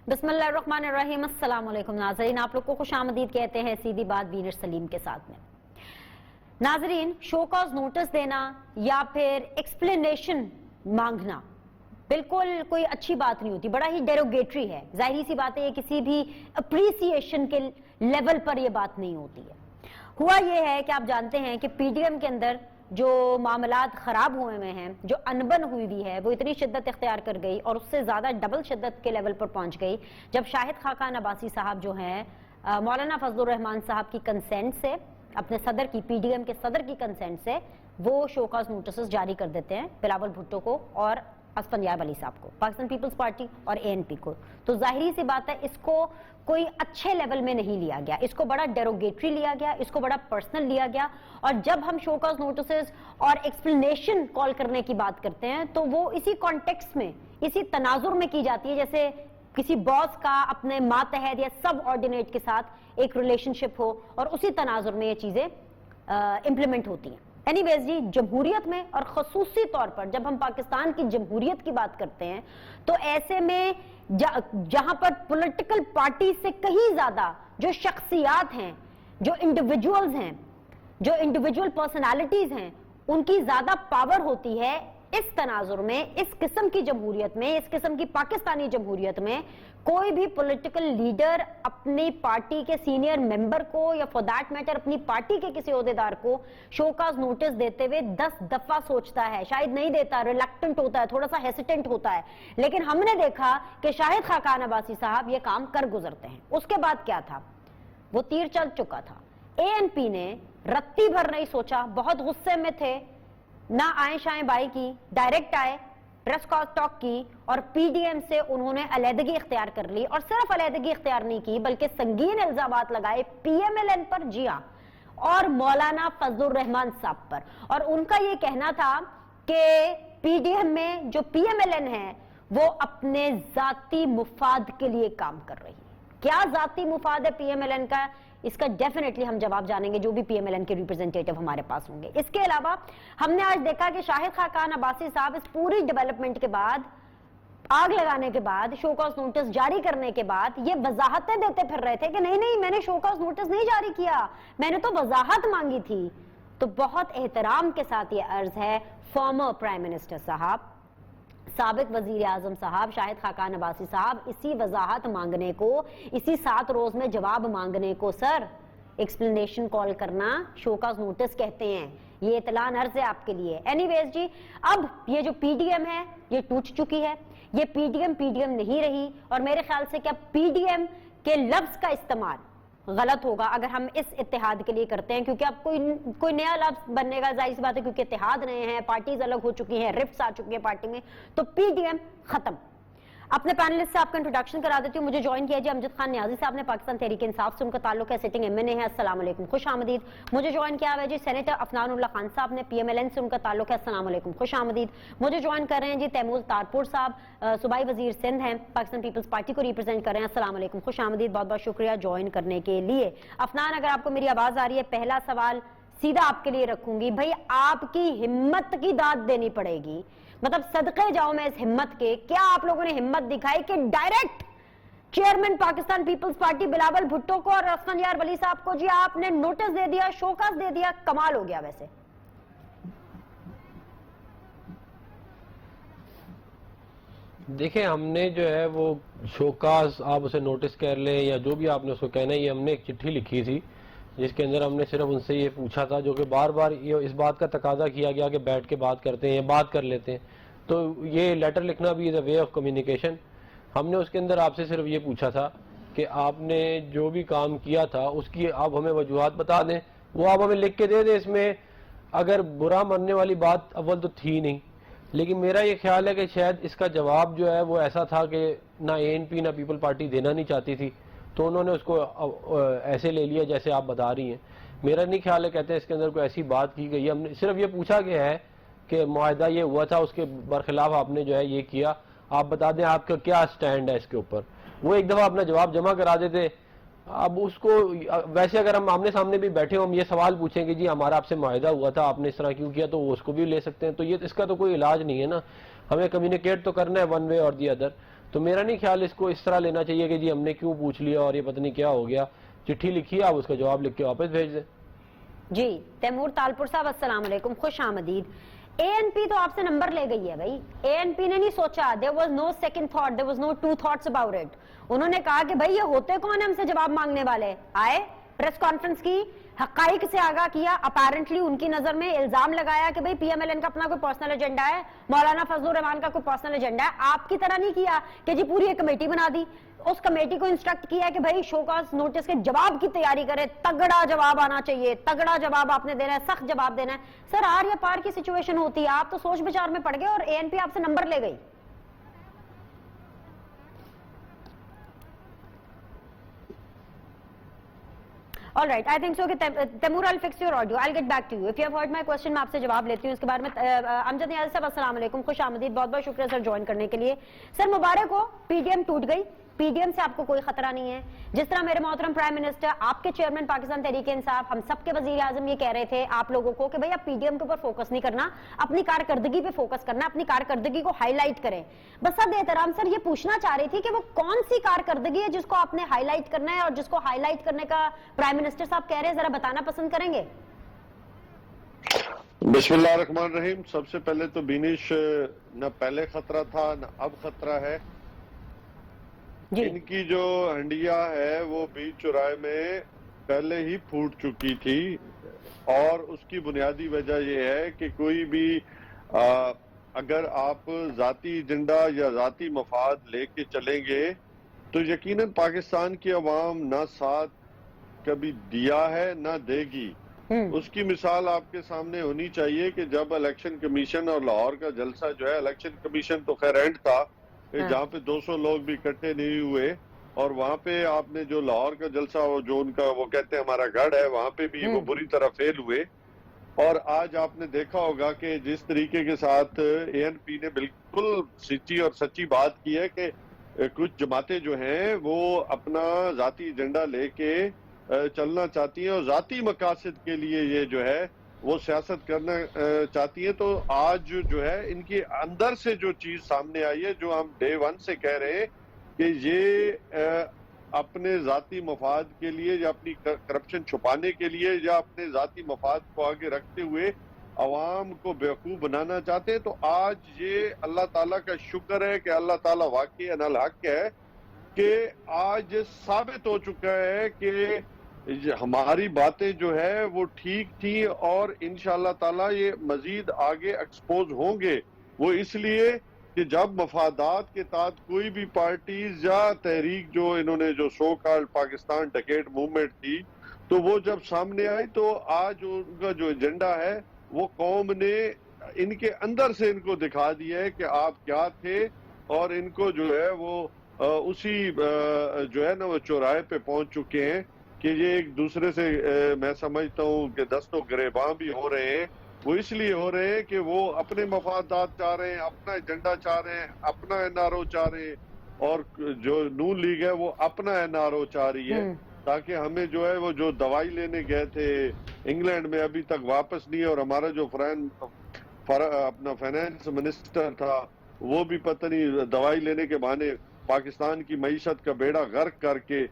بسم اللہ الرحمن الرحیم. السلام علیکم ناظرین, آپ لوگ کو خوش آمدید کہتے ہیں سیدھی بات وینر سلیم کے ساتھ میں. ناظرین, شو کاز نوٹس دینا یا پھر ایکسپلینیشن مانگنا بالکل کوئی اچھی بات نہیں ہوتی, بڑا ہی ڈیروگیٹری ہے. ظاہری سی بات ہے, یہ کسی بھی اپریسیشن کے لیول پر یہ بات نہیں ہوتی ہے. ہوا یہ ہے کہ آپ جانتے ہیں کہ پی ڈی ایم کے اندر جو معاملات خراب ہوئے ہیں, جو انبن ہوئی بھی ہے, وہ اتنی شدت اختیار کر گئی اور اس سے زیادہ ڈبل شدت کے لیول پر پہنچ گئی جب شاہد خاقان عباسی صاحب جو ہیں مولانا فضل الرحمان صاحب کی کنسینٹ سے, اپنے صدر کی, پی ڈی ایم کے صدر کی کنسینٹ سے وہ شوکاز نوٹسز جاری کر دیتے ہیں بلاول بھٹو کو اور اسفندیار ولی صاحب کو, پاکستان پیپلز پارٹی اور اے این پی کو. تو ظاہری سی بات ہے, اس کو کوئی اچھے لیول میں نہیں لیا گیا, اس کو بڑا ڈیروگیٹری لیا گیا, اس کو بڑا پرسنل لیا گیا. اور جب ہم شوکاز نوٹسز اور ایکسپلینیشن کال کرنے کی بات کرتے ہیں تو وہ اسی کانٹیکسٹ میں, اسی تناظر میں کی جاتی ہے جیسے کسی باس کا اپنے ماتحت یا سب آرڈینیٹ کے ساتھ ایک ریلیشن شپ ہو, اور اسی تناظر میں یہ چیزیں امپلیمنٹ ہوتی ہیں. اینی ویز جی, جمہوریت میں اور خصوصی طور پر جب ہم پاکستان کی جمہوریت کی بات کرتے ہیں تو ایسے میں جہاں پر پولیٹیکل پارٹی سے کہیں زیادہ جو شخصیات ہیں, جو انڈیویجولز ہیں, جو انڈیویجول پرسنالٹیز ہیں, ان کی زیادہ پاور ہوتی ہے اس تناظر میں, اس قسم کی جمہوریت میں, اس قسم کی پاکستانی جمہوریت میں. کوئی بھی پولیٹیکل لیڈر اپنی پارٹی کے سینئر ممبر کو یا فار دیٹ میٹر اپنی پارٹی کے کسی عہدیدار کو شوکاز نوٹس دیتے ہوئے 10 دفعہ سوچتا ہے, شاید نہیں دیتا, ریلیکٹنٹ ہوتا ہے, تھوڑا سا ہیسیٹنٹ ہوتا ہے. لیکن ہم نے دیکھا کہ شاہد خاقان عباسی صاحب یہ کام کر گزرتے ہیں. اس کے بعد کیا تھا, وہ تیر چل چکا تھا. اے این پی نے رتی بھر نہیں سوچا, بہت غصے میں تھے, نہ آئیں شائیں بائی کی, ڈائریکٹ آئے, پریس ٹاک کی اور پی ڈی ایم سے انہوں نے علیحدگی اختیار کر لی. اور صرف علیحدگی اختیار نہیں کی بلکہ سنگین الزامات لگائے پی ایم ایل این پر, جی ہاں, اور مولانا فضل الرحمان صاحب پر. اور ان کا یہ کہنا تھا کہ پی ڈی ایم میں جو پی ایم ایل این ہے وہ اپنے ذاتی مفاد کے لیے کام کر رہی ہے. کیا ذاتی مفاد ہے پی ایم ایل این کا, اس کا ڈیفینیٹلی ہم جواب جانیں گے جو بھی پی ایم ایل این کے ریپرزنٹیٹیو ہمارے پاس ہوں گے. اس کے علاوہ ہم نے آج دیکھا کہ شاہد خاقان عباسی صاحب اس پوری ڈیولپمنٹ کے بعد, آگ لگانے کے بعد, شوکاز نوٹس جاری کرنے کے بعد یہ وضاحتیں دیتے پھر رہے تھے کہ نہیں نہیں, میں نے شوکاز نوٹس نہیں جاری کیا, میں نے تو وضاحت مانگی تھی. تو بہت احترام کے ساتھ یہ عرض ہے فارمر پرائم منسٹر صاحب, سابق وزیر اعظم صاحب شاہد خاقان عباسی صاحب, اسی وضاحت مانگنے کو, اسی 7 روز میں جواب مانگنے کو سر ایکسپلینیشن کال کرنا شوکاز نوٹس کہتے ہیں. یہ اطلاع عرض ہے آپ کے لیے. اینی ویز جی, اب یہ جو پی ڈی ایم ہے یہ ٹوٹ چکی ہے, یہ پی ڈی ایم نہیں رہی. اور میرے خیال سے کیا پی ڈی ایم کے لفظ کا استعمال غلط ہوگا اگر ہم اس اتحاد کے لیے کرتے ہیں, کیونکہ اب کوئی نیا لفظ بننے گا, ظاہر سی بات ہے, کیونکہ اتحاد نئے ہیں, پارٹیز الگ ہو چکی ہیں, رفٹس آ چکی ہیں پارٹی میں, تو پی ڈی ایم ختم. اپنے پینلسٹ سے آپ کا انٹروڈکشن کرا دیتی ہوں. مجھے جوائن کیا جی امجد خان نیازی صاحب نے, پاکستان تحریک انصاف سے ان کا تعلق ہے, سٹنگ ایم این اے ہے. السلام علیکم, خوش آمدید. مجھے جوائن کیا ہے جی سینیٹر عفنان اللہ خان صاحب نے, پی ایم ایل این سے ان کا تعلق ہے. السلام علیکم, خوش آمدید. مجھے جوائن کر رہے ہیں جی تیمور تارپور صاحب, صوبائی وزیر سندھ ہیں, پاکستان پیپلز پارٹی کو ریپرزینٹ کر رہے ہیں. السلام علیکم, خوش آمدید, بہت بہت شکریہ جوائن کرنے کے لیے. عفنان, اگر آپ کو میری آواز آ رہی ہے, پہلا سوال سیدھا آپ کے لیے رکھوں گی, بھائی آپ کی ہمت کی داد دینی پڑے گی, مطلب صدقے جاؤ میں اس ہمت کے. کیا آپ لوگوں نے ہمت دکھائی کہ ڈائریکٹ چیئرمین پاکستان پیپلز پارٹی بلاول بھٹو کو اور اسفندیار ولی صاحب کو جی آپ نے نوٹس دے دیا, شوکاز دے دیا, کمال ہو گیا. ویسے دیکھیں, ہم نے جو ہے وہ شوکاز, آپ اسے نوٹس کر لیں یا جو بھی آپ نے اس کو کہنا ہے, یہ ہم نے ایک چٹھی لکھی تھی جس کے اندر ہم نے صرف ان سے یہ پوچھا تھا, جو کہ بار بار یہ اس بات کا تقاضا کیا گیا کہ بیٹھ کے بات کرتے ہیں, بات کر لیتے ہیں. تو یہ لیٹر لکھنا بھی از اے وے آف کمیونیکیشن. ہم نے اس کے اندر آپ سے صرف یہ پوچھا تھا کہ آپ نے جو بھی کام کیا تھا اس کی آپ ہمیں وجوہات بتا دیں, وہ آپ ہمیں لکھ کے دے دیں. اس میں اگر برا ماننے والی بات اول تو تھی نہیں, لیکن میرا یہ خیال ہے کہ شاید اس کا جواب جو ہے وہ ایسا تھا کہ نہ اے این پی نہ پیپل پارٹی دینا نہیں چاہتی تھی, تو انہوں نے اس کو ایسے لے لیا جیسے آپ بتا رہی ہیں. میرا نہیں خیال ہے, کہتے ہیں اس کے اندر کوئی ایسی بات کی گئی. ہم نے صرف یہ پوچھا گیا ہے کہ معاہدہ یہ ہوا تھا, اس کے برخلاف آپ نے جو ہے یہ کیا, آپ بتا دیں آپ کا کیا سٹینڈ ہے اس کے اوپر. وہ ایک دفعہ اپنا جواب جمع کرا دیتے. اب اس کو ویسے اگر ہم آمنے سامنے بھی بیٹھے ہوں, ہم یہ سوال پوچھیں کہ جی ہمارا آپ سے معاہدہ ہوا تھا, آپ نے اس طرح کیوں کیا, تو وہ اس کو بھی لے سکتے ہیں. تو یہ اس کا تو کوئی علاج نہیں ہے نا, ہمیں کمیونیکیٹ تو کرنا ہے ون وے اور دی ادر. تو میرا نہیں خیال اس کو اس طرح لینا چاہیے کہ جی ہم نے کیوں پوچھ لیا اور یہ پتہ نہیں کیا ہو گیا. چٹھی لکھی آپ اس کا جواب لکھ کے واپس بھیج دیں. جی تیمور تالپور صاحب السلام علیکم، خوش آمدید. اے این پی تو آپ سے نمبر لے گئی ہے بھائی. اے این پی نے نہیں سوچا، there was no second thought, there was no two thoughts about it. انہوں نے کہا کہ بھائی یہ ہوتے کون ہیں ہم سے جواب مانگنے والے. آئے پریس کانفرنس کی، حقائق سے آگاہ کیا. اپیرنٹلی ان کی نظر میں الزام لگایا کہ بھائی پی ایم ایل این کا اپنا کوئی پرسنل ایجنڈا ہے، مولانا فضل الرحمان کا کوئی پرسنل ایجنڈا ہے. آپ کی طرح نہیں کیا کہ جی پوری ایک کمیٹی بنا دی، اس کمیٹی کو انسٹرکٹ کیا کہ بھائی شو کاز نوٹس کے جواب کی تیاری کرے، تگڑا جواب آنا چاہیے، تگڑا جواب آپ نے دینا ہے، سخت جواب دینا ہے. سر آر یا پار کی سچویشن ہوتی ہے، آپ تو سوچ بچار میں پڑ گئے اور اے این پی آپ سے نمبر لے گئی. All right, I think so کہ Timur I'll fix your audio, I'll get back to you. If you have heard my question میں آپ سے جواب لیتی ہوں اس کے بارے میں. امجد نیازی صاحب السلام علیکم، خوش آمدید، بہت بہت شکریہ سر جوائن کرنے کے لیے. سر مبارک ہو، پی ڈی ایم ٹوٹ گئی، پی ڈی ایم سے آپ کو کوئی خطرہ نہیں ہے. جس طرح میرے محترم پرائم منسٹر، آپ کے چیئرمین پاکستان تحریک انصاف، ہم سب کے وزیر اعظم یہ کہہ رہے تھے آپ لوگوں کو کہ بھئی آپ پی ڈی ایم کے اوپر فوکس نہیں کرنا، اپنی کارکردگی پہ فوکس کرنا، اپنی کارکردگی کو ہائی لائٹ کریں. بس صد احترام سر یہ پوچھنا چاہ رہی تھی کہ وہ کون سی کارکردگی ہے جس کو آپ نے ہائی لائٹ کرنا ہے اور جس کو ہائی لائٹ کرنے کا پرائم منسٹر صاحب کہہ رہے ہیں، ذرا بتانا پسند کریں گے. بسم اللہ الرحمن الرحیم. سب سے پہلے تو بینش نہ پہلے خطرہ تھا نہ اب خطرہ ہے. ان کی جو ہنڈیا ہے وہ بیچ چوراہے میں پہلے ہی پھوٹ چکی تھی، اور اس کی بنیادی وجہ یہ ہے کہ کوئی بھی اگر آپ ذاتی ایجنڈا یا ذاتی مفاد لے کے چلیں گے تو یقیناً پاکستان کی عوام نہ ساتھ کبھی دیا ہے نہ دے گی. اس کی مثال آپ کے سامنے ہونی چاہیے کہ جب الیکشن کمیشن اور لاہور کا جلسہ جو ہے، الیکشن کمیشن تو خیر اینڈ تھا جہاں پہ 200 لوگ بھی اکٹھے نہیں ہوئے، اور وہاں پہ آپ نے جو لاہور کا جلسہ جو ان کا وہ کہتے ہیں ہمارا گڑھ ہے، وہاں پہ بھی وہ بری طرح فیل ہوئے. اور آج آپ نے دیکھا ہوگا کہ جس طریقے کے ساتھ اے این پی نے بالکل سچی اور سچی بات کی ہے کہ کچھ جماعتیں جو ہیں وہ اپنا ذاتی ایجنڈا لے کے چلنا چاہتی ہیں اور ذاتی مقاصد کے لیے یہ جو ہے وہ سیاست کرنا چاہتی ہیں. تو آج جو ہے ان کے اندر سے جو چیز سامنے آئی ہے، جو ہم ڈے ون سے کہہ رہے ہیں کہ یہ اپنے ذاتی مفاد کے لیے یا اپنی کرپشن چھپانے کے لیے یا اپنے ذاتی مفاد کو آگے رکھتے ہوئے عوام کو بیوقوف بنانا چاہتے ہیں. تو آج یہ اللہ تعالیٰ کا شکر ہے کہ اللہ تعالیٰ واقعی الحق ہے کہ آج ثابت ہو چکا ہے کہ ہماری باتیں جو ہے وہ ٹھیک تھی، اور انشاءاللہ تعالیٰ یہ مزید آگے ایکسپوز ہوں گے. وہ اس لیے کہ جب مفادات کے تحت کوئی بھی پارٹیز یا تحریک جو انہوں نے جو سو کالڈ پاکستان ڈکیٹ موومنٹ تھی، تو وہ جب سامنے آئی تو آج ان کا جو ایجنڈا ہے وہ قوم نے ان کے اندر سے ان کو دکھا دیا ہے کہ آپ کیا تھے، اور ان کو جو ہے وہ اسی جو ہے نا وہ چوراہے پہ پہنچ چکے ہیں کہ یہ ایک دوسرے سے میں سمجھتا ہوں کہ دست و گریباں بھی ہو رہے ہیں. وہ اس لیے ہو رہے ہیں کہ وہ اپنے مفادات چاہ رہے ہیں، اپنا ایجنڈا چاہ رہے ہیں، اپنا این آر او چاہ رہے ہیں، اور جو نون لیگ ہے وہ اپنا این آر او چاہ رہی ہے، تاکہ ہمیں جو ہے وہ جو دوائی لینے گئے تھے انگلینڈ میں ابھی تک واپس نہیں ہے، اور ہمارا جو اپنا فائنانس منسٹر تھا وہ بھی پتہ نہیں دوائی لینے کے بہانے پاکستان کی معیشت کا بیڑا غرق کر کے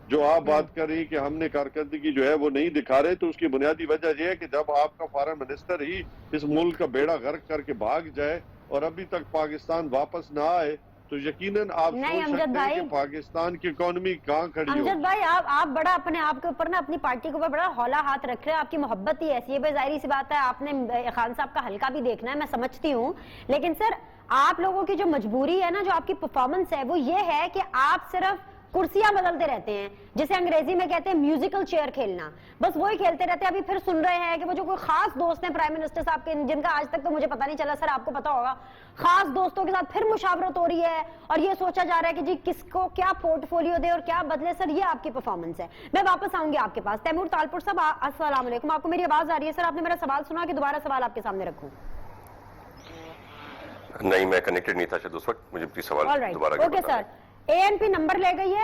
جو آپ بات کر رہی کہ ہم نے کارکردگی جو ہے وہ نہیں دکھا رہے. تو اس کی بنیادی وجہ یہ ہے کہ جب آپ کا فارن منسٹر ہی اس ملک کا بیڑا غرق کر کے بھاگ جائے اور ابھی تک پاکستان واپس نہ آئے تو یقیناً آپ سوچ سکتے ہیں کہ پاکستان کی اکانومی کہاں کھڑی ہو. امجد بھائی آپ بڑا اپنے آپ کے اوپر نا اپنی پارٹی کے اوپر بڑا ہولا ہاتھ رکھ رہے ہیں، آپ کی محبت ہی ایسی ہے. بھائی ظاہری سی بات ہے آپ نے خان صاحب کا حلقہ بھی دیکھنا ہے، میں سمجھتی ہوں، لیکن سر آپ لوگوں کی جو مجبوری ہے نا، جو آپ کی پرفارمنس ہے وہ یہ ہے کہ آپ صرف کرسیاں بدلتے رہتے ہیں، جسے انگریزی میں کہتے ہیں میوزیکل چیئر کھیلنا، بس وہی کھیلتے رہتے ہیں. ابھی پھر سن رہے ہیں کہ وہ جو کوئی خاص دوست ہیں پرائم منسٹر صاحب کے، جن کا آج تک تو مجھے پتہ نہیں چلا، سر آپ کو پتا ہوگا، خاص دوستوں کے ساتھ پھر مشاورت ہو رہی ہے اور یہ سوچا جا رہا ہے کہ جی کس کو کیا پورٹ فولیو دے اور کیا بدلے. سر یہ آپ کی پرفارمنس ہے. میں واپس آؤں گی آپ کے پاس. تیمور تالپور صاحب السلام علیکم، آپ کو میری آواز آ رہی ہے؟ سر آپ نے میرا سوال سنا کہ دوبارہ سوال آپ کے سامنے رکھوں؟ نہیں، میں کنیکٹڈ نہیں تھا شاید اس وقت، مجھے پلیز سوال دوبارہ اوکے سر. اے این پی نمبر لے گئی ہے،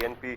ANP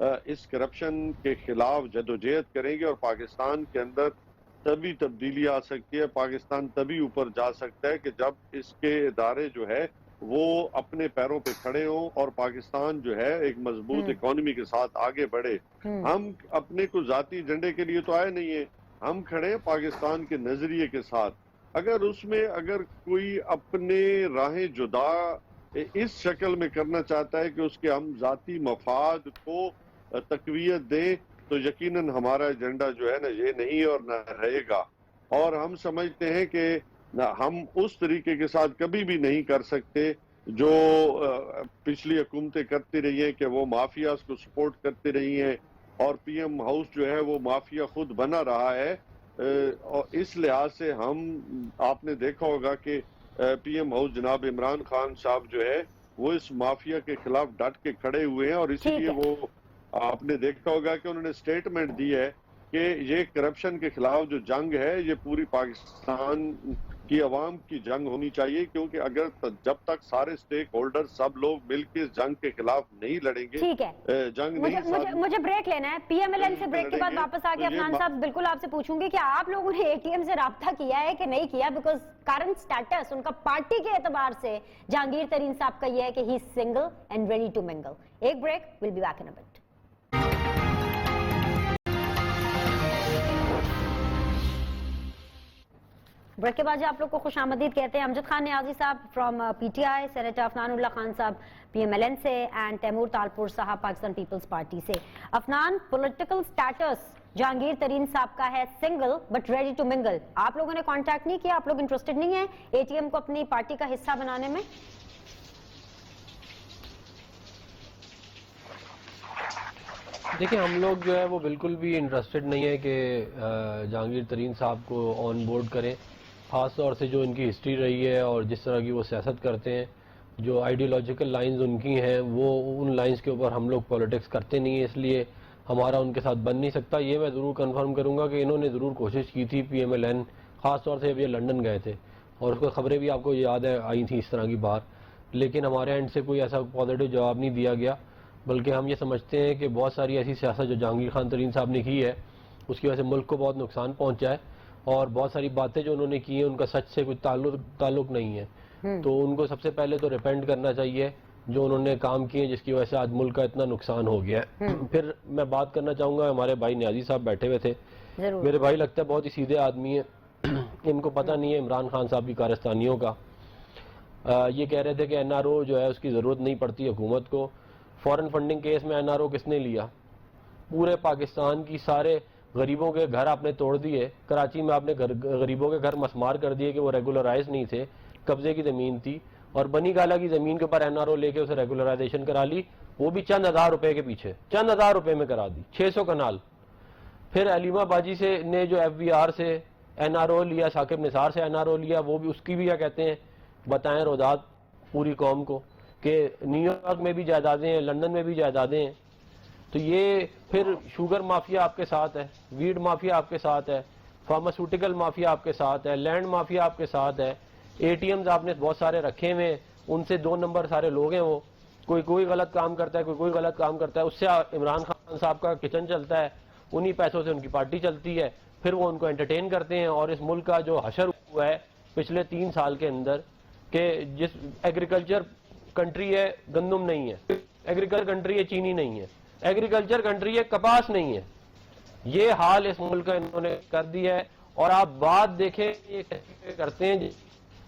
اس کرپشن کے خلاف جدوجہد کریں گے اور پاکستان کے اندر تبھی تبدیلی آ سکتی ہے، پاکستان تبھی اوپر جا سکتا ہے کہ جب اس کے ادارے جو ہے وہ اپنے پیروں پہ کھڑے ہوں اور پاکستان جو ہے ایک مضبوط اکانومی کے ساتھ آگے بڑھے۔ ہم اپنے کو ذاتی ایجنڈے کے لیے تو آئے نہیں ہیں، ہم کھڑے ہیں پاکستان کے نظریے کے ساتھ۔ اگر کوئی اپنے راہیں جدا اس شکل میں کرنا چاہتا ہے کہ اس کے ہم ذاتی مفاد کو تقویت دیں تو یقیناً ہمارا ایجنڈا جو ہے نا یہ نہیں اور نہ رہے گا، اور ہم سمجھتے ہیں کہ ہم اس طریقے کے ساتھ کبھی بھی نہیں کر سکتے جو پچھلی حکومتیں کرتی رہی ہیں کہ وہ مافیاز کو سپورٹ کرتی رہی ہیں، اور پی ایم ہاؤس جو ہے وہ مافیا خود بنا رہا ہے۔ اور اس لحاظ سے آپ نے دیکھا ہوگا کہ پی ایم ہاؤس جناب عمران خان صاحب جو ہے وہ اس مافیا کے خلاف ڈٹ کے کھڑے ہوئے ہیں، اور اسی لیے وہ آپ نے دیکھا ہوگا کہ انہوں نے سٹیٹمنٹ دی ہے کہ یہ کرپشن کے خلاف جو جنگ ہے یہ پوری پاکستان کی عوام کی جنگ ہونی چاہیے، کیونکہ جب تک سارے سٹیک ہولڈر سب لوگ مل کے اس جنگ کے خلاف نہیں لڑیں گے، ٹھیک ہے، جنگ مجھے بریک لینا ہے، پی ایم ایل این سے بریک کے بعد واپس آ کے عفنان صاحب بالکل آپ سے پوچھوں گی کہ آپ لوگوں نے اے ٹی ایم سے رابطہ کیا ہے کہ نہیں کیا، بیکاز کرنٹ سٹیٹس ان کا پارٹی کے اعتبار سے جہانگیر ترین صاحب کا یہ ہے کہ he is single and ready to mingle. ایک break, will be back in a bit. Break کے بعد آپ لوگ کو خوش آمدید کہتے ہیں۔ امجد Khan Niazi sahab from P T I, senator Afnan Ullah Khan sahab P M L N سے، اینڈ تیمور تالپور صاحب پاکستان پیپلز پارٹی سے۔ عفنان، پولیٹیکل سٹیٹس جہانگیر ترین صاحب کا ہے سنگل بٹ ریڈی ٹو منگل، آپ لوگوں نے کانٹیکٹ نہیں کیا؟ آپ لوگ انٹرسٹڈ نہیں ہیں اے ٹی ایم کو اپنی پارٹی کا حصہ بنانے میں؟ دیکھیں، ہم لوگ جو ہے وہ بالکل بھی انٹرسٹڈ نہیں ہے کہ جہانگیر ترین صاحب کو آن بورڈ کریں، خاص طور سے جو ان کی ہسٹری رہی ہے اور جس طرح کی وہ سیاست کرتے ہیں، جو آئیڈیولوجیکل لائنز ان کی ہیں وہ ان لائنز کے اوپر ہم لوگ پولیٹکس کرتے نہیں ہیں، اس لیے ہمارا ان کے ساتھ بن نہیں سکتا۔ یہ میں ضرور کنفرم کروں گا کہ انہوں نے ضرور کوشش کی تھی، پی ایم ایل این خاص طور سے جب یہ لنڈن گئے تھے، اور اس کو خبریں بھی آپ کو یاد ہے آئی تھیں اس طرح کی بات، لیکن ہمارے اینڈ سے کوئی ایسا پازیٹیو جواب نہیں دیا گیا، بلکہ ہم یہ سمجھتے ہیں کہ بہت ساری ایسی سیاست جو جہانگیر خان ترین صاحب نے کی ہے اس کی وجہ سے ملک کو بہت نقصان پہنچا ہے، اور بہت ساری باتیں جو انہوں نے کی ہیں ان کا سچ سے کوئی تعلق نہیں ہے، تو ان کو سب سے پہلے تو ریپینٹ کرنا چاہیے جو انہوں نے کام کیے جس کی وجہ سے آج ملک کا اتنا نقصان ہو گیا ہے۔ پھر میں بات کرنا چاہوں گا، ہمارے بھائی نیازی صاحب بیٹھے ہوئے تھے، میرے بھائی لگتا ہے بہت ہی سیدھے آدمی ہیں، ان کو پتہ نہیں ہے عمران خان صاحب کی کارستانیوں کا۔ یہ کہہ رہے تھے کہ این آر او جو ہے اس کی ضرورت نہیں پڑتی حکومت کو۔ فورن فنڈنگ کیس میں این آر او کس نے لیا؟ پورے پاکستان کی سارے غریبوں کے گھر آپ نے توڑ دیے، کراچی میں آپ نے غریبوں کے گھر مسمار کر دیے کہ وہ ریگولرائز نہیں تھے، قبضے کی زمین تھی، اور بنی گالا کی زمین کے اوپر این آر او لے کے اسے ریگولرائزیشن کرا لی، وہ بھی چند ہزار روپے کے پیچھے، چند ہزار روپے میں کرا دی، 600 کنال۔ پھر علیمہ باجی سے نے جو ایف بی آر سے این آر او لیا، ثاقب نثار سے این آر او لیا، وہ بھی اس کی بھی کیا کہتے ہیں بتائیں روداد پوری قوم کو کہ نیو یارک میں بھی جائیدادیں ہیں، لندن میں بھی جائیدادیں ہیں۔ تو یہ پھر شوگر مافیا آپ کے ساتھ ہے، ویڈ مافیا آپ کے ساتھ ہے، فارماسیوٹیکل مافیا آپ کے ساتھ ہے، لینڈ مافیا آپ کے ساتھ ہے، اے ٹی ایمز آپ نے بہت سارے رکھے ہوئے ہیں، ان سے 2 نمبر سارے لوگ ہیں، وہ کوئی غلط کام کرتا ہے، کوئی غلط کام کرتا ہے، اس سے عمران خان صاحب کا کچن چلتا ہے، انہی پیسوں سے ان کی پارٹی چلتی ہے، پھر وہ ان کو انٹرٹین کرتے ہیں۔ اور اس ملک کا جو حشر ہوا ہے پچھلے 3 سال کے اندر کہ جس ایگریکلچر کنٹری ہے گندم نہیں ہے، ایگریکلچر کنٹری ہے چینی نہیں ہے، ایگریکلچر کنٹری ہے کپاس نہیں ہے، یہ حال اس ملک کا انہوں نے کر دیا ہے۔ اور آپ بات دیکھیں یہ کرتے ہیں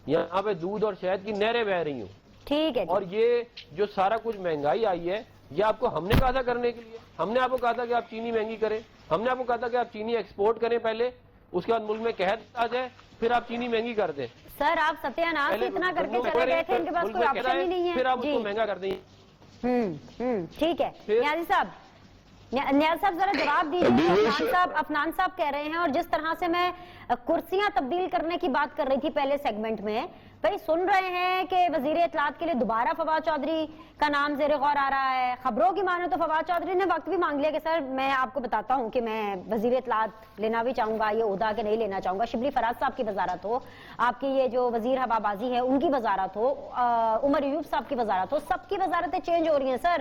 یہاں پہ دودھ اور شہد کی نہریں بہ رہی ہوں، ٹھیک ہے، اور یہ جو سارا کچھ مہنگائی آئی ہے یہ آپ کو ہم نے کہا تھا کرنے کے لیے، ہم نے آپ کو کہا تھا کہ آپ چینی مہنگی کریں، ہم نے آپ کو کہا تھا کہ آپ چینی ایکسپورٹ کریں پہلے، اس کے بعد ملک میں قحط آ جائے پھر آپ چینی مہنگی کر دیں۔ سر آپ ستیہ ناز اتنا کر کے چلے گئے تھے، ان کے پاس کوئی آپشن ہی نہیں ہے، پھر آپ اس کو مہنگا کر دیں۔ ٹھیک ہے نیازی صاحب، نیاز صاحب ذرا جواب دیجیے۔ عفنان صاحب کہہ رہے ہیں، اور جس طرح سے میں کرسیاں تبدیل کرنے کی بات کر رہی تھی پہلے سیگمنٹ میں، بھائی سن رہے ہیں کہ وزیر اطلاعات کے لیے دوبارہ فواد چودھری کا نام زیر غور آ رہا ہے، خبروں کی مانو تو فواد چودھری نے وقت بھی مانگ لیا کہ سر میں آپ کو بتاتا ہوں کہ میں وزیر اطلاعات لینا بھی چاہوں گا، یہ عہدہ کہ نہیں لینا چاہوں گا، شبلی فراز صاحب کی وزارت ہو، آپ کی یہ جو وزیر ہوا بازی ہے ان کی وزارت ہو، عمر ایوب صاحب کی وزارت ہو، سب کی وزارتیں چینج ہو رہی ہیں سر،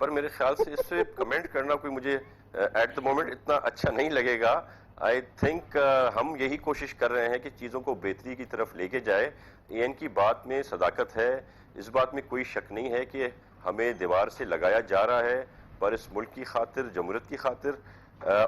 پر میرے خیال سے اس سے کمنٹ کرنا کوئی مجھے ایٹ دا مومنٹ اتنا اچھا نہیں لگے گا. آئی تھنک ہم یہی کوشش کر رہے ہیں کہ چیزوں کو بہتری کی طرف لے کے جائے. ان کی بات میں صداقت ہے, اس بات میں کوئی شک نہیں ہے کہ ہمیں دیوار سے لگایا جا رہا ہے, پر اس ملک کی خاطر, جمہوریت کی خاطر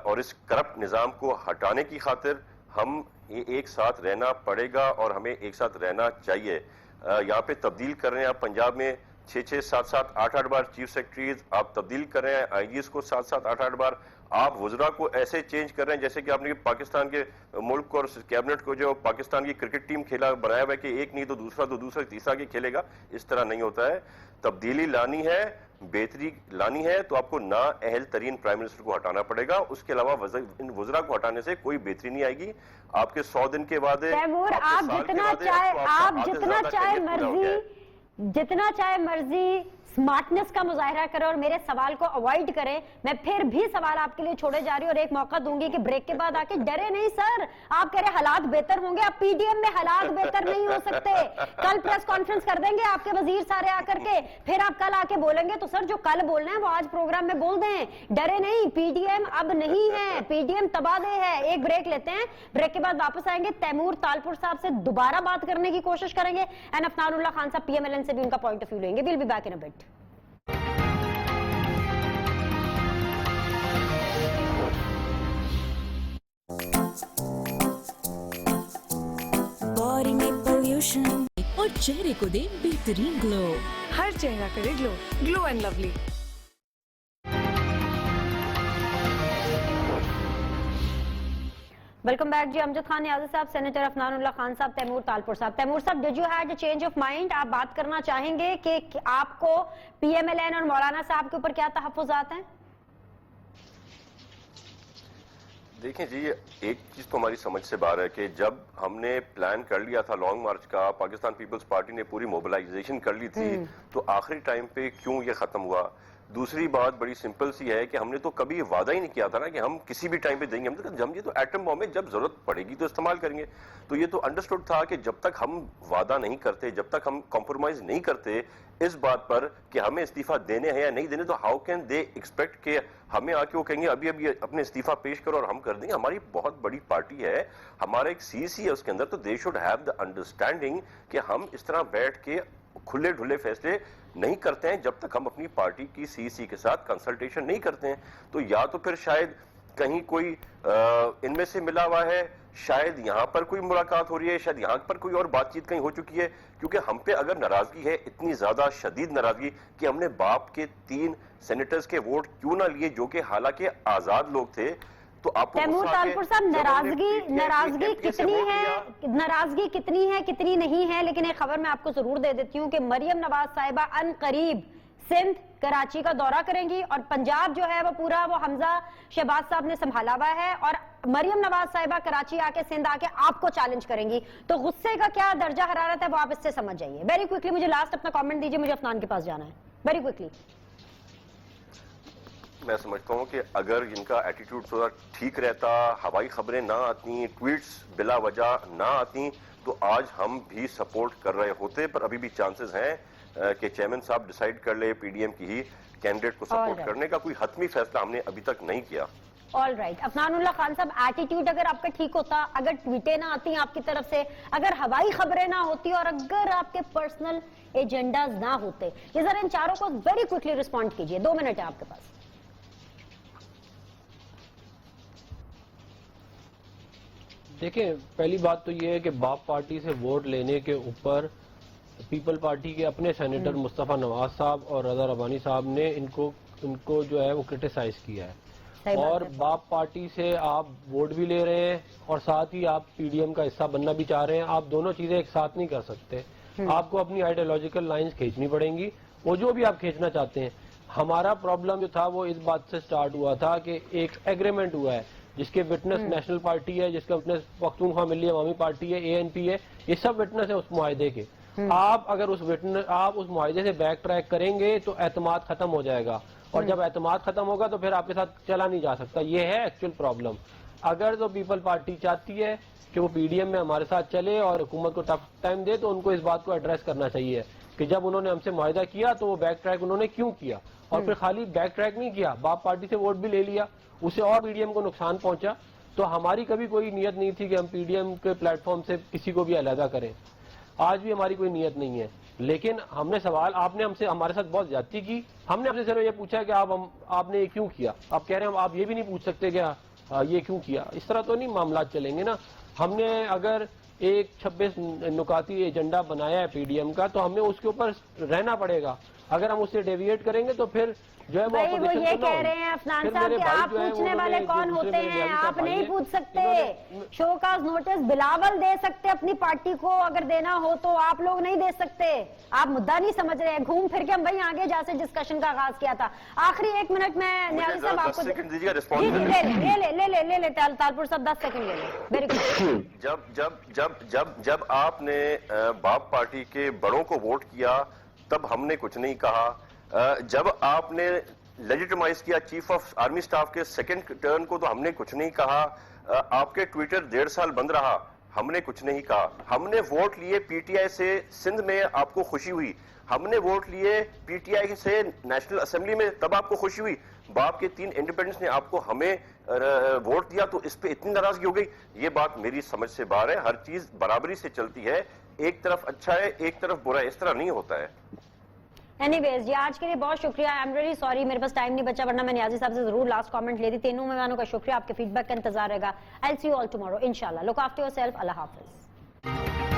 اور اس کرپٹ نظام کو ہٹانے کی خاطر ہم ایک ساتھ رہنا پڑے گا اور ہمیں ایک ساتھ رہنا چاہیے. یہاں پہ تبدیل کر رہے ہیں آپ پنجاب میں 6-6, 7-7, 8-8 بار چیف سیکرٹریز, آپ تبدیل کر رہے ہیں آئی جیز کو 7-7, 8-8 بار, آپ وزراء کو ایسے چینج کر رہے ہیں جیسے کہ آپ نے پاکستان کے ملک کو اور کیبنٹ کو جو پاکستان کی کرکٹ ٹیم کھیلا بنایا ہوا ہے کہ ایک نہیں تو دوسرا تیسرا کے کھیلے گا. اس طرح نہیں ہوتا ہے. تبدیلی لانی ہے, بہتری لانی ہے تو آپ کو نا اہل ترین پرائم منسٹر کو ہٹانا پڑے گا. اس کے علاوہ ان وزراء کو ہٹانے سے کوئی بہتری نہیں آئے گی. آپ کے 100 دن کے وعدے, تیمور آپ جتنا چاہے مرضی سمارٹنس کا مظاہرہ کریں اور میرے سوال کو اوائڈ کریں, میں پھر بھی سوال آپ کے لیے چھوڑے جا رہی ہوں اور ایک موقع دوں گی کہ بریک کے بعد آ کے ڈرے نہیں سر, آپ کہہ رہے حالات بہتر ہوں گے, اب پی ڈی ایم میں حالات بہتر نہیں ہو سکتے. کل پریس کانفرنس کر دیں گے آپ کے وزیر سارے آ کر کے, پھر آپ کل آ کے بولیں گے تو سر جو کل بولنا ہے وہ آج پروگرام میں بول دیں. ڈرے نہیں, پی ڈی ایم اب نہیں ہے, پی ڈی ایم تبادے ہے. ایک بریک لیتے ہیں, بریک کے بعد واپس آئیں گے, تیمور تالپور صاحب سے دوبارہ بات کرنے کی کوشش کریں گے اینڈ افنان اللہ خان صاحب PMLN سے بھی ان کا پوائنٹ آف ویو لیں گے. We'll be back in a bit. Body میں پولوشن اور چہرے کو دے بہترین گلو. ہر چہرہ کرے glow, Glow and Lovely. Welcome back جی. امجد خان نیازی صاحب, سینیٹر افنان اللہ خان صاحب, تیمور تالپور صاحب. تیمور صاحب, did you had a change of mind? آپ بات کرنا چاہیں گے کہ آپ کو PMLN اور مولانا صاحب کے اوپر کیا تحفظات ہیں؟ دیکھیں جی, ایک چیز تو ہماری سمجھ سے باہر ہے کہ جب ہم نے پلان کر لیا تھا لانگ مارچ کا, پاکستان پیپلز پارٹی نے پوری موبلائزیشن کر لی تھی, تو آخری ٹائم پہ کیوں یہ ختم ہوا؟ دوسری بات بڑی سمپل سی ہے کہ ہم نے تو کبھی وعدہ ہی نہیں کیا تھا نا کہ ہم کسی بھی ٹائم پہ دیں گے. ہم یہ تو ایٹم بم ہے, جب ضرورت پڑے گی تو استعمال کریں گے. تو یہ تو انڈرسٹوڈ تھا کہ جب تک ہم وعدہ نہیں کرتے, جب تک ہم کمپرومائز نہیں کرتے اس بات پر کہ ہمیں استعفیٰ دینے ہیں یا نہیں دینے, تو ہاؤ کین دے ایکسپیکٹ کہ ہمیں آ کے وہ کہیں گے ابھی اپنے استعفیٰ پیش کرو اور ہم کر دیں گے. ہماری بہت بڑی پارٹی ہے, ہمارا ایک CEC ہے اس کے اندر, تو they should have the understanding کہ ہم اس طرح بیٹھ کے کھلے ڈھلے فیصلے نہیں کرتے ہیں جب تک ہم اپنی پارٹی کی CEC کے ساتھ کنسلٹیشن نہیں کرتے ہیں. تو یا تو پھر شاید کہیں کوئی ان میں سے ملا ہوا ہے, شاید یہاں پر کوئی ملاقات ہو رہی ہے, شاید یہاں پر کوئی اور بات چیت کہیں ہو چکی ہے, کیونکہ ہم پہ اگر ناراضگی ہے, اتنی زیادہ شدید ناراضگی کہ ہم نے باپ کے 3 سینیٹرز کے ووٹ کیوں نہ لیے جو کہ حالانکہ آزاد لوگ تھے, تو آپ کو تیمور تالپور صاحب, ناراضگی کتنی ہے کتنی نہیں ہے, لیکن ایک خبر میں آپ کو ضرور دے دیتی ہوں کہ مریم نواز صاحبہ ان قریب سندھ کراچی کا دورہ کریں گی, اور پنجاب جو ہے وہ پورا وہ حمزہ شہباز صاحب نے سنبھالا ہوا ہے, اور مریم نواز صاحبہ کراچی آ کے سندھ آ کے آپ کو چیلنج کریں گی. تو غصے کا کیا درجہ حرارت ہے وہ آپ اس سے سمجھ جائیے. ویری کوئکلی مجھے لاسٹ اپنا کامنٹ دیجیے, مجھے افنان کے پاس جانا ہے. Very quickly. میں سمجھتا ہوں کہ اگر ان کا ایٹیٹیوڈ تھوڑا ٹھیک رہتا, ہوائی خبریں نہ آتی, ٹویٹس بلا وجہ نہ آتی, تو آج ہم بھی سپورٹ کر رہے ہوتے. پر ابھی بھی چانسز ہیں کہ چیئرمین صاحب ڈیسائیڈ کر لے PDM کی ہی کینڈیڈیٹ کو سپورٹ کرنے کا. کوئی حتمی فیصلہ ہم نے ابھی تک نہیں کیا. All right. Afnan Ullah Khan sahab, attitude اگر آپ کا ٹھیک ہوتا, اگر ٹویٹیں نہ آتی آپ کی طرف سے, اگر ہوائی خبریں نہ ہوتی, اور اگر آپ کے پرسنل ایجنڈاز نہ ہوتے, یہ ذرا ان چاروں کو ویری کوئکلی رسپونڈ کیجئے. 2 منٹ ہے آپ کے پاس. دیکھیں, پہلی بات تو یہ ہے کہ باپ پارٹی سے ووٹ لینے کے اوپر پیپل پارٹی کے اپنے سینیٹر مصطفیٰ نواز صاحب اور رضا ربانی صاحب نے ان کو جو ہے وہ کرٹیسائز کیا ہے, اور باپ پارٹی سے آپ ووٹ بھی لے رہے ہیں اور ساتھ ہی آپ PDM کا حصہ بننا بھی چاہ رہے ہیں. آپ دونوں چیزیں ایک ساتھ نہیں کر سکتے. آپ کو اپنی آئیڈیالوجیکل لائنز کھینچنی پڑیں گی, وہ جو بھی آپ کھینچنا چاہتے ہیں. ہمارا پرابلم جو تھا وہ اس بات سے سٹارٹ ہوا تھا کہ ایک ایگریمنٹ ہوا ہے جس کے وٹنس نیشنل پارٹی ہے, جس کا وٹنس پختونخوا ملی عوامی پارٹی ہے, ANP ہے, یہ سب وٹنس ہے اس معاہدے کے. آپ اگر آپ اس معاہدے سے بیک ٹریک کریں گے تو اعتماد ختم ہو جائے گا, اور جب اعتماد ختم ہوگا تو پھر آپ کے ساتھ چلا نہیں جا سکتا. یہ ہے ایکچوئل پرابلم. اگر تو پیپل پارٹی چاہتی ہے کہ وہ PDM میں ہمارے ساتھ چلے اور حکومت کو ٹف ٹائم دے, تو ان کو اس بات کو ایڈریس کرنا چاہیے کہ جب انہوں نے ہم سے معاہدہ کیا تو وہ بیک ٹریک انہوں نے کیوں کیا, اور پھر خالی بیک ٹریک نہیں کیا, باپ پارٹی سے ووٹ بھی لے لیا, اسے اور پی ڈی ایم کو نقصان پہنچا. تو ہماری کبھی کوئی نیت نہیں تھی کہ ہم پی ڈی ایم کے پلیٹ فارم سے کسی کو بھی علیحدہ کریں, آج بھی ہماری کوئی نیت نہیں ہے. لیکن ہم نے سوال, آپ نے ہمارے ساتھ بہت زیادتی کی, ہم نے آپ سے صرف یہ پوچھا کہ آپ نے یہ کیوں کیا. آپ کہہ رہے ہیں آپ یہ بھی نہیں پوچھ سکتے کہ یہ کیوں کیا. اس طرح تو نہیں معاملات چلیں گے نا. ہم نے اگر ایک 26 نکاتی ایجنڈا بنایا ہے پی ڈی ایم کا, تو ہمیں اس کے اوپر رہنا پڑے گا. اگر ہم اس سے ڈیویٹ کریں گے تو پھر جو ہے بھائی وہ یہ کہہ رہے ہیں عفنان صاحب کہ آپ پوچھنے والے کون ہوتے ہیں, آپ نہیں پوچھ سکتے. شو کاز نوٹس بلاول دے سکتے اپنی پارٹی کو, اگر دینا ہو تو آپ لوگ نہیں دے سکتے. آپ مدعا نہیں سمجھ رہے ہیں, گھوم پھر کے ہم وہیں آگے جا سے ڈسکشن کا آغاز کیا تھا. آخری 1 منٹ میں نیازی صاحب آپ کو لے تالپور صاحب 10 سیکنڈ لے لیں. Very good. جب آپ نے باپ پارٹی کے بڑوں کو ووٹ کیا تب ہم نے کچھ نہیں کہا. جب آپ نے لیجیٹمائز کیا چیف آف آرمی سٹاف کے سیکنڈ ٹرن کو تو ہم نے کچھ نہیں کہا. آپ کے ٹویٹر 1.5 سال بند رہا, ہم نے کچھ نہیں کہا. ہم نے ووٹ لیے پی ٹی آئی سے سندھ میں, آپ کو خوشی ہوئی. ہم نے ووٹ لیے پی ٹی آئی سے نیشنل اسمبلی میں, تب آپ کو خوشی ہوئی. باپ کے 3 انڈیپینڈنٹس نے آپ کو ہمیں ووٹ دیا تو اس پہ اتنی ناراضگی ہو گئی. یہ بات میری سمجھ سے باہر ہے. ہر چیز برابری سے چلتی ہے, ایک طرف اچھا ہے ایک طرف برا ہے, اس طرح نہیں ہوتا ہے. اینی ویز جی آج کے لیے بہت شکریہ. آئی ایم ریلی سوری میرے پاس ٹائم نہیں بچا, ورنہ میں نیازی صاحب سے ضرور لاسٹ کامنٹ لیتی. تینوں مہمانوں کا شکریہ, آپ کے فیڈ بیک کا انتظار رہے گا. آئی سی یو آل ٹمارو انشاءاللہ. Look after yourself. اللہ حافظ.